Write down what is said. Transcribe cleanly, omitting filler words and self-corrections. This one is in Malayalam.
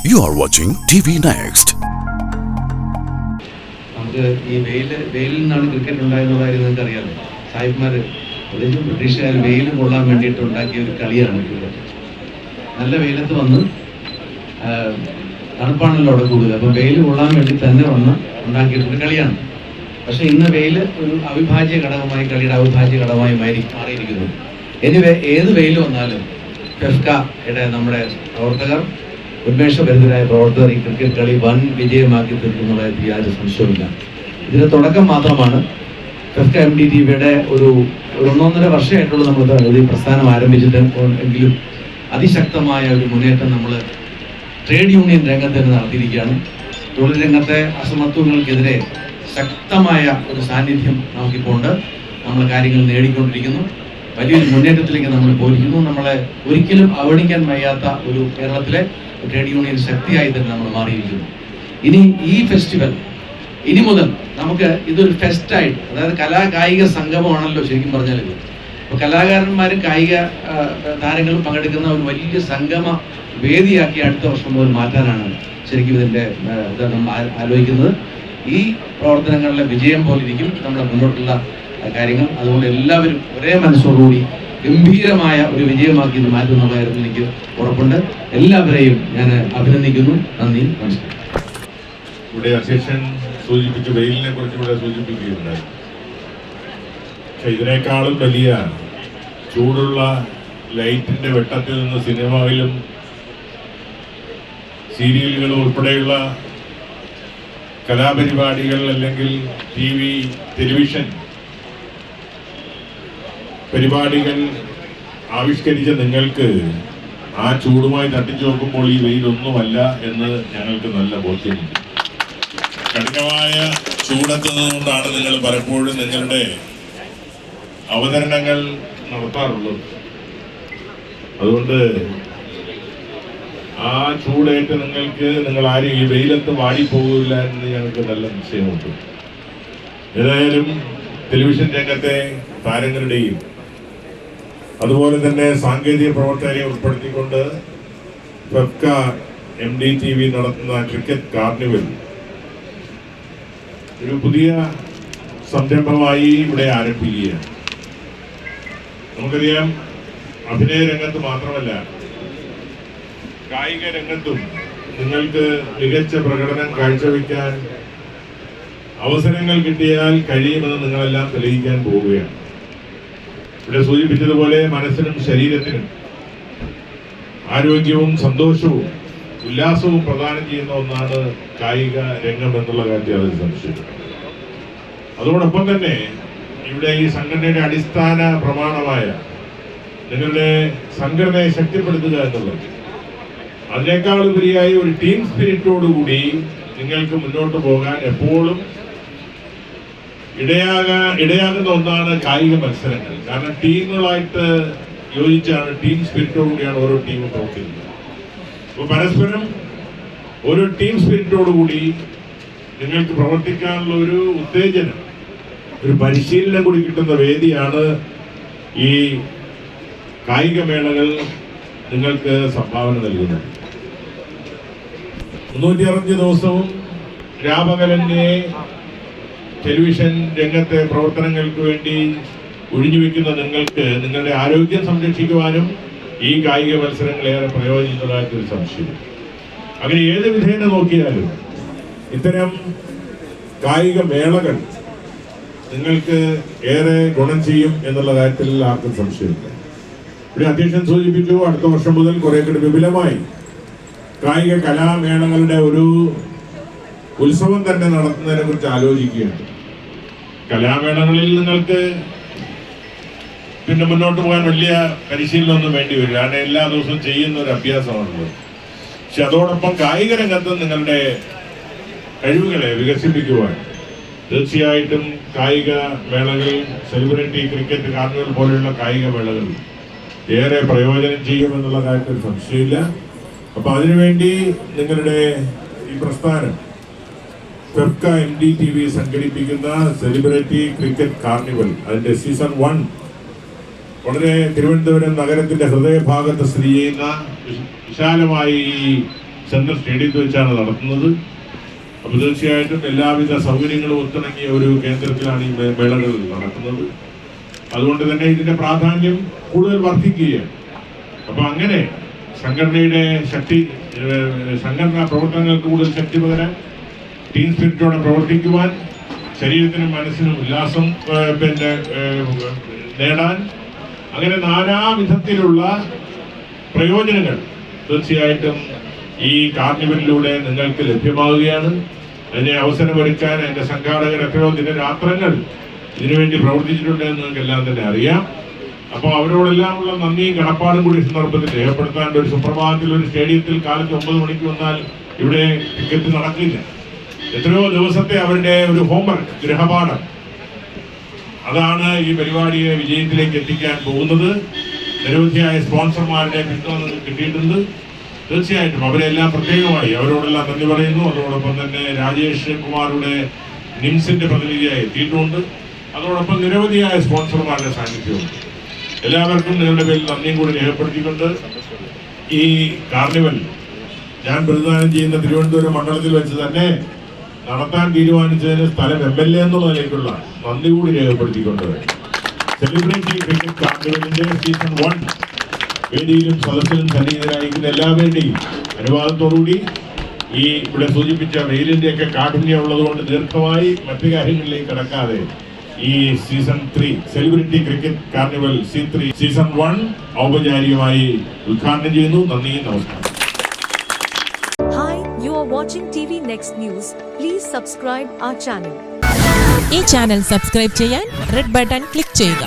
You are watching TV Next. നമുക്ക് ഈ വെയിലിൽ നിന്നാണ് ക്രിക്കറ്റ് ഉണ്ടായെന്നുള്ള കാര്യം നിങ്ങൾക്ക് അറിയാമല്ലോ. സാഹിബ്മാർ പ്രത്യേകിച്ച് ബ്രിട്ടീഷുകാർ വെയിൽ കൊള്ളാൻ വേണ്ടിയിട്ട് ഉണ്ടാക്കിയ ഒരു കളിയാണ് ക്രിക്കറ്റ്. നല്ല വെയിലത്ത് വന്ന് തണുപ്പാണല്ലോ അവിടെ കൂടുതൽ, അപ്പം വെയിൽ കൊള്ളാൻ വേണ്ടി തന്നെ വന്ന് ഉണ്ടാക്കിയിട്ടൊരു കളിയാണ്. പക്ഷേ ഇന്ന് വെയിൽ ഒരു അവിഭാജ്യ ഘടകമായി, കളിയുടെ അവിഭാജ്യ ഘടകമായി മാറിയിരിക്കുന്നു. എനിവേ, ഏത് വെയിൽ വന്നാലും ഫെഫ്കയുടെ നമ്മുടെ പ്രവർത്തകർ, ഉന്മേഷഭരിതരായ പ്രവർത്തകർ ഈ ക്രിക്കറ്റ് കളി വൻ വിജയമാക്കി തീർക്കുന്നതായിട്ട് യാതൊരു സംശയവുമില്ല. ഇതിന്റെ തുടക്കം മാത്രമാണ്. ഫെഫ്ക MDTVയുടെ ഒരു 1.5 വർഷമായിട്ടുള്ള നമ്മൾ ഈ പ്രസ്ഥാനം ആരംഭിച്ചിട്ട് എങ്കിലും അതിശക്തമായ ഒരു മുന്നേറ്റം നമ്മൾ ട്രേഡ് യൂണിയൻ രംഗത്ത് തന്നെ നടത്തിയിരിക്കുകയാണ്. തൊഴിൽ രംഗത്തെ അസമത്വങ്ങൾക്കെതിരെ ശക്തമായ ഒരു സാന്നിധ്യം നമുക്കിപ്പോൾ ഉണ്ട്. നമ്മൾ കാര്യങ്ങൾ നേടിക്കൊണ്ടിരിക്കുന്നു. വലിയൊരു മുന്നേറ്റത്തിലേക്ക് നമ്മൾ പോയിരിക്കുന്നു. നമ്മളെ ഒരിക്കലും അവഗണിക്കാൻ വയ്യാത്ത ഒരു കേരളത്തിലെ ട്രേഡ് യൂണിയൻ ശക്തിയായി തന്നെ നമ്മൾ മാറിയിരിക്കുന്നു. ഇനി ഈ ഫെസ്റ്റിവൽ ഇനി മുതൽ നമുക്ക് ഇതൊരു ഫെസ്റ്റായിട്ട്, അതായത് കലാകായിക സംഗമമാണല്ലോ ശരിക്കും പറഞ്ഞാൽ ഇത്. അപ്പോൾ കലാകാരന്മാരും കായിക താരങ്ങളും പങ്കെടുക്കുന്ന ഒരു വലിയ സംഗമ വേദിയാക്കി അടുത്ത വർഷം മുതൽ മാറ്റാനാണ് ശരിക്കും ഇതിൻ്റെ നമ്മൾ ആലോചിക്കുന്നത്. ഈ പ്രവർത്തനങ്ങളിലെ വിജയം പോലിരിക്കും നമ്മുടെ മുന്നോട്ടുള്ള കാര്യങ്ങൾ. അതുകൊണ്ട് എല്ലാവരും ഒരേ മനസ്സോടുകൂടി ഗംഭീരമായ ഒരു വിജയമാക്കി ഇത് മാറ്റുന്നുള്ള കാര്യത്തിൽ എനിക്ക് ഉറപ്പുണ്ട്. എല്ലാവരെയും ഞാൻ അഭിനന്ദിക്കുന്നു. നന്ദി, നമസ്കാരം. ഇവിടെ അധ്യക്ഷൻ സൂചിപ്പിച്ച വെയിലിനെ കുറിച്ച് ഇവിടെ സൂചിപ്പിക്കുകയുണ്ടായി. പക്ഷെ ഇതിനേക്കാളും വലിയ ചൂടുള്ള ലൈറ്റിന്റെ വെട്ടത്തിൽ നിന്ന് സിനിമയിലും സീരിയലുകളും ഉൾപ്പെടെയുള്ള കലാപരിപാടികൾ അല്ലെങ്കിൽ ടെലിവിഷൻ പരിപാടികൾ ആവിഷ്കരിച്ച നിങ്ങൾക്ക് ആ ചൂടുമായി തട്ടിച്ചു നോക്കുമ്പോൾ ഈ വെയിലൊന്നുമല്ല എന്ന് ഞങ്ങൾക്ക് നല്ല ബോധ്യമുണ്ട്. കഠിനമായ ചൂടെത്തുന്നതുകൊണ്ടാണ് നിങ്ങൾ പലപ്പോഴും നിങ്ങളുടെ അവതരണങ്ങൾ നടത്താറുള്ളത്. അതുകൊണ്ട് ആ ചൂടേറ്റ് നിങ്ങൾ ആരും ഈ വെയിലത്ത് വാടിപ്പോകില്ല എന്ന് ഞങ്ങൾക്ക് നല്ല നിശ്ചയമുണ്ട്. ഏതായാലും ടെലിവിഷൻ രംഗത്തെ താരങ്ങളുടെയും അതുപോലെ തന്നെ സാങ്കേതിക പ്രവർത്തകരെ ഉൾപ്പെടുത്തിക്കൊണ്ട് ഫെഫ്ക MDTV നടത്തുന്ന ക്രിക്കറ്റ് കാർണിവൽ ഒരു പുതിയ സംരംഭമായി ഇവിടെ ആരംഭിക്കുകയാണ്. നമുക്കറിയാം, അഭിനയ രംഗത്ത് മാത്രമല്ല കായിക രംഗത്തും നിങ്ങൾക്ക് മികച്ച പ്രകടനം കാഴ്ചവെക്കാൻ അവസരങ്ങൾ കിട്ടിയാൽ കഴിയുമെന്ന് നിങ്ങളെല്ലാം തെളിയിക്കാൻ പോവുകയാണ്. ഇവിടെ സൂചിപ്പിച്ചതുപോലെ മനസ്സിനും ശരീരത്തിനും ആരോഗ്യവും സന്തോഷവും ഉല്ലാസവും പ്രദാനം ചെയ്യുന്ന ഒന്നാണ് കായിക രംഗം എന്നുള്ള കാര്യത്തിൽ അതിൽ സംശയം. അതോടൊപ്പം തന്നെ ഇവിടെ ഈ സംഘടനയുടെ അടിസ്ഥാന പ്രമാണമായ നിങ്ങളുടെ സംഘടനയെ ശക്തിപ്പെടുത്തുക എന്നുള്ളത്, അതിനേക്കാൾ ഉപരിയായി ഒരു ടീം സ്പിരിറ്റോടുകൂടി നിങ്ങൾക്ക് മുന്നോട്ട് പോകാൻ എപ്പോഴും ഇടയാകുന്ന ഒന്നാണ് കായിക മത്സരങ്ങൾ. കാരണം ടീമുകളായിട്ട് യോജിച്ചാണ്, ടീം സ്പിരിറ്റോടുകൂടിയാണ് ഓരോ ടീമും പ്രവർത്തിക്കുന്നത്. അപ്പോൾ പരസ്പരം ഒരു ടീം സ്പിരിറ്റോടുകൂടി നിങ്ങൾക്ക് പ്രവർത്തിക്കാനുള്ള ഒരു ഉത്തേജനം, ഒരു പരിശീലനം കൂടി കിട്ടുന്ന വേദിയാണ് ഈ കായിക മേളകൾ നിങ്ങൾക്ക് സംഭാവന നൽകുന്നത്. 365 ദിവസവും രാപകലന്യെ ടെലിവിഷൻ രംഗത്തെ പ്രവർത്തനങ്ങൾക്ക് വേണ്ടി ഒഴിഞ്ഞുവെക്കുന്ന നിങ്ങൾക്ക് നിങ്ങളുടെ ആരോഗ്യം സംരക്ഷിക്കുവാനും ഈ കായിക മത്സരങ്ങൾ ഏറെ പ്രയോജനമുള്ളതായിട്ടൊരു സംശയം. അങ്ങനെ ഏത് വിധേന നോക്കിയാലും ഇത്തരം കായിക മേളകൾ നിങ്ങൾക്ക് ഏറെ ഗുണം ചെയ്യും എന്നുള്ള കാര്യത്തിൽ ആർക്കും സംശയമില്ല. ഇവിടെ അധ്യക്ഷൻ സൂചിപ്പിച്ചു, അടുത്ത വർഷം മുതൽ കുറെ കൂടി വിപുലമായി കായിക കലാമേളകളുടെ ഒരു ഉത്സവം തന്നെ നടത്തുന്നതിനെ കുറിച്ച് ആലോചിക്കുകയാണ്. കലാമേളകളിൽ നിങ്ങൾക്ക് പിന്നെ മുന്നോട്ട് പോകാൻ വലിയ പരിശീലനമൊന്നും വേണ്ടി വരില്ല, കാരണം എല്ലാ ദിവസവും ചെയ്യുന്ന ഒരു അഭ്യാസമാണുള്ളത്. പക്ഷെ അതോടൊപ്പം കായിക രംഗത്ത് നിങ്ങളുടെ കഴിവുകളെ വികസിപ്പിക്കുവാൻ തീർച്ചയായിട്ടും കായിക മേളകൾ, സെലിബ്രിറ്റി ക്രിക്കറ്റ് കാർണിവൽ പോലെയുള്ള കായിക മേളകൾ ഏറെ പ്രയോജനം ചെയ്യുമെന്നുള്ള കാര്യത്തിൽ സംശയമില്ല. അപ്പൊ അതിനുവേണ്ടി നിങ്ങളുടെ ഈ പ്രസ്ഥാനം ഫെഫ്ക MDTV സംഘടിപ്പിക്കുന്ന സെലിബ്രിറ്റി ക്രിക്കറ്റ് കാർണിവൽ, അതിന്റെ സീസൺ 1 വളരെ തിരുവനന്തപുരം നഗരത്തിന്റെ ഹൃദയഭാഗത്ത് സ്ഥിതി ചെയ്യുന്ന വിശാലമായി ഈ സെൻട്രൽ സ്റ്റേഡിയത്തിൽ വെച്ചാണ് നടത്തുന്നത്. അപ്പോൾ തീർച്ചയായിട്ടും എല്ലാവിധ സൗകര്യങ്ങളും ഒത്തിണങ്ങിയ ഒരു കേന്ദ്രത്തിലാണ് ഈ മേളകൾ നടക്കുന്നത്. അതുകൊണ്ട് തന്നെ ഇതിന്റെ പ്രാധാന്യം കൂടുതൽ വർദ്ധിക്കുകയാണ്. അപ്പോൾ അങ്ങനെ സംഘടനയുടെ ശക്തി, സംഘടനാ പ്രവർത്തനങ്ങൾക്ക് കൂടുതൽ ശക്തി പകരാൻ, ടീം സ്പിരിറ്റോടെ പ്രവർത്തിക്കുവാൻ, ശരീരത്തിനും മനസ്സിനും ഉല്ലാസം നേടാൻ, അങ്ങനെ നാനാവിധത്തിലുള്ള പ്രയോജനങ്ങൾ തീർച്ചയായിട്ടും ഈ കാർണിവലിലൂടെ നിങ്ങൾക്ക് ലഭ്യമാവുകയാണ്. അതിനെ അവസരമൊരുക്കാൻ എൻ്റെ സംഘാടകർ എത്രയോ ദിനരാത്രങ്ങൾ ഇതിനുവേണ്ടി പ്രവർത്തിച്ചിട്ടുണ്ട് എന്ന് നിങ്ങൾക്ക് എല്ലാം തന്നെ അറിയാം. അപ്പോൾ അവരോടെല്ലാമുള്ള നന്ദിയും കടപ്പാടും കൂടി സന്ദർഭത്തിൽ രേഖപ്പെടുത്താൻ, ഒരു സുപ്രഭാതത്തിൽ ഒരു സ്റ്റേഡിയത്തിൽ കാലത്ത് 9 മണിക്ക് വന്നാൽ ഇവിടെ ക്രിക്കറ്റ് നടക്കില്ല. എത്രയോ ദിവസത്തെ അവരുടെ ഒരു ഹോംവർക്ക്, ഗൃഹപാഠം, അതാണ് ഈ പരിപാടിയെ വിജയത്തിലേക്ക് എത്തിക്കാൻ പോകുന്നത്. നിരവധിയായ സ്പോൺസർമാരുടെ പിന്തുണ കിട്ടിയിട്ടുണ്ട്. തീർച്ചയായിട്ടും അവരെല്ലാം പ്രത്യേകമായി അവരോടെല്ലാം നന്ദി പറയുന്നു. അതോടൊപ്പം തന്നെ രാജേഷ് കുമാറുടെ നിംസിന്റെ പ്രതിനിധിയായി എത്തിയിട്ടുണ്ട്. അതോടൊപ്പം നിരവധിയായ സ്പോൺസർമാരുടെ സാന്നിധ്യമുണ്ട്. എല്ലാവർക്കും നിങ്ങളുടെ പേരിൽ നന്ദിയും കൂടി രേഖപ്പെടുത്തിക്കൊണ്ട് ഈ കാർണിവൽ ഞാൻ പ്രതിദാനം ചെയ്യുന്ന തിരുവനന്തപുരം മണ്ഡലത്തിൽ വെച്ച് തന്നെ നടത്താൻ തീരുമാനിച്ചതിന് സ്ഥലം MLA എന്നുള്ള നിലയ്ക്കുള്ള നന്ദി കൂടി രേഖപ്പെടുത്തിക്കൊണ്ട് സെലിബ്രേറ്റിംഗ് ക്രിക്കറ്റ് കാർണിവലിന്റെ സീസൺ 1 വേദിയിലും സദസ്സിലും സന്നിഹിതരായിരിക്കുന്ന എല്ലാവരുടെയും അനുവാദത്തോടുകൂടി ഈ ഇവിടെ സൂചിപ്പിച്ച വെയിലിന്റെയൊക്കെ കാഠിന്യം ഉള്ളതുകൊണ്ട് ദീർഘമായി മറ്റു കാര്യങ്ങളിലേക്ക് കടക്കാതെ ഈ season 3 celebrity cricket carnival C3 season 1 ഔപചാരികമായി ഉദ്ഘാടനം ചെയ്യുന്നു. നന്ദി, നമസ്കാരം. Hi, you are watching TV Next News. Please subscribe our channel. ഈ ചാനൽ സബ്സ്ക്രൈബ് ചെയ്യാൻ റെഡ് ബട്ടൺ ക്ലിക്ക് ചെയ്യുക.